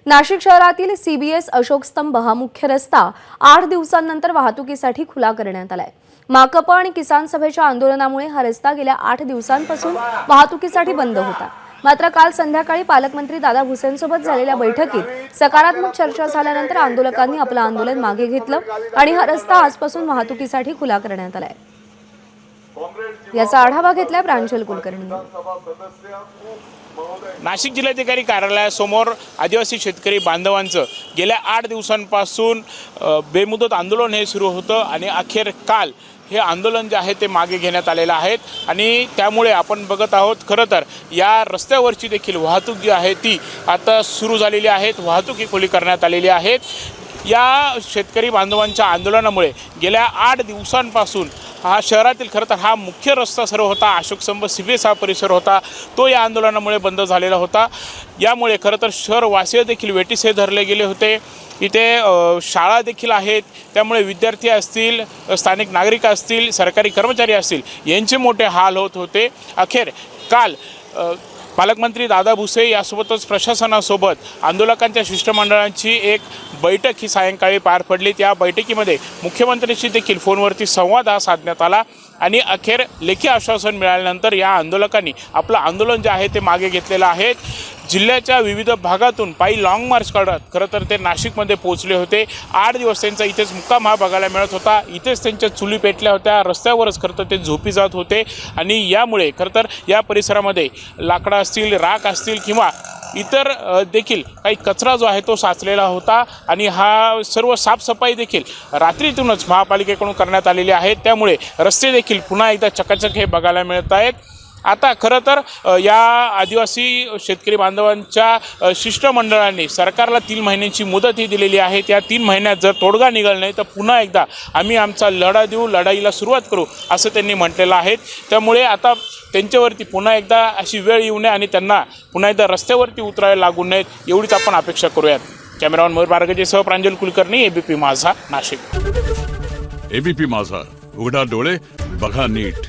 नाशिक शहरातील सीबीएस अशोक स्तंभ हा मुख्य रस्ता 8 दिवसांनंतर वाहतुकीसाठी खुला करण्यात आलाय। माकप आणि किसान सभेच्या आंदोलनामुळे हा रस्ता गेल्या 8 दिवसांपासून वाहतुकीसाठी बंद होता। मात्र काल संध्याकाळी पालकमंत्री दादा भुसेंसोबत झालेल्या बैठकीत सकारात्मक चर्चा झाल्यानंतर आंदोलकांनी आपलं आंदोलन मागे घेतलं आणि हा रस्ता आजपासून वाहतुकीसाठी खुला करण्यात आलाय। याचा आढावा घेतलाय प्रांजल कुलकर्णी। नाशिक जिल्हाधिकारी कार्यालयासमोर आदिवासी शेतकरी बांधवांचं गेल्या 8 दिवसांपासून बेमुदत आंदोलन हे सुरू होतं आणि अखेर काल हे आंदोलन जे आहे ते मागे घेण्यात आलेलं आहे आणि त्यामुळे आपण बघत आहोत खरं तर या रस्त्यावरची देखील वाहतूक जी आहे ती आता सुरू झालेली आहे। वाहतूक ही खुली करण्यात आलेली आहे। या शेतकरी बांधवांच्या आंदोलनामुळे गेल्या 8 दिवसांपासून हा शहरातील खरं तर हा मुख्य रस्ता सर्व होता, अशोक स्तंभ सीबीएस हा परिसर होता, तो या आंदोलनामुळे बंद झालेला होता। यामुळे खरं तर शहरवासीय देखील वेठीस धरले गेले होते। इथे शाळा देखील आहेत, त्यामुळे विद्यार्थी असतील, स्थानिक नागरिक असतील, सरकारी कर्मचारी असतील यांचे मोठे हाल होत होते। अखेर काल पालकमंत्री दादा भुसे यासोबतच प्रशासनासोबत आंदोलकांच्या शिष्टमंडळाची एक बैठक ही सायंकाळी पार पडली। त्या बैठकीमध्ये मुख्यमंत्र्यांशी देखील फोनवरती संवाद साधण्यात आला आणि अखेर लेखी आश्वासन मिळाल्यानंतर या आंदोलकांनी आपलं आंदोलन जे आहे ते मागे घेतलेलं आहे। जिल्ह्याच्या विविध भागातून पायी लाँग मार्च करत खरं तर ते नाशिकमध्ये पोहोचले होते। 8 दिवस त्यांचा इथेच मुक्काम हा बघायला मिळत होता। इथेच त्यांच्या चुली पेटल्या होत्या, रस्त्यावरच खरं तर ते झोपी जात होते आणि यामुळे खरं तर या परिसरामध्ये लाकडं असतील, राख असतील किंवा इतर देखील काही कचरा जो आहे तो साचलेला होता आणि हा सर्व साफसफाई देखील रात्रीतूनच महापालिकेकडून करण्यात आलेली आहे। त्यामुळे रस्ते देखील पुन्हा एकदा चकाचक हे बघायला मिळत आहेत। आता खरं तर या आदिवासी शेतकरी बांधवांच्या शिष्टमंडळांनी सरकारला 3 महिन्यांची मुदत ही दिलेली आहे। त्या 3 महिन्यात जर तोडगा निघाला नाही तर पुन्हा एकदा आम्ही आमचा लढा देऊ, लढाईला सुरुवात करू असं त्यांनी म्हटलेलं आहे। त्यामुळे आता त्यांच्यावरती पुन्हा एकदा अशी वेळ येऊ नये आणि त्यांना पुन्हा एकदा रस्त्यावरती उतरायला लागू नयेत एवढीच आपण अपेक्षा करूयात। कॅमेरामन मयूर बारगजेसह प्रांजल कुलकर्णी, एबीपी माझा, नाशिक। एबीपी माझा, उघडा डोळे बघा नीट।